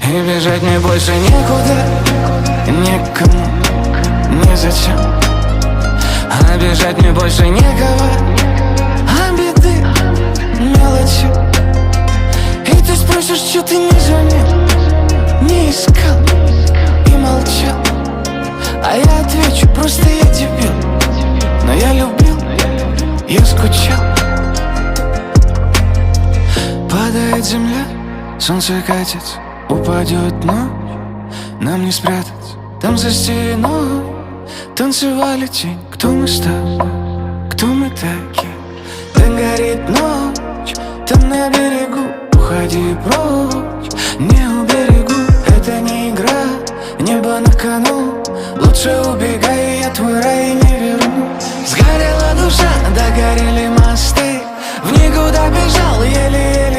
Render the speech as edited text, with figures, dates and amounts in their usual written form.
И бежать мне больше некуда, никому, незачем. А бежать мне больше некого, а беды мелочи. И ты спросишь, что ты не звонил, не искал и молчал. А я отвечу, просто я дебил. Но я любил, я скучал. Падает земля, солнце катится, упадет ночь, нам не спрятаться. Там за стеной танцевали тень. Кто мы с тобой, кто мы такие? Там горит ночь, там на берегу. Уходи прочь, не уберегу. Это не игра, небо на кону. Лучше убегай, я твой рай не верну. Сгорела душа, догорели мосты. В никуда бежал, еле-еле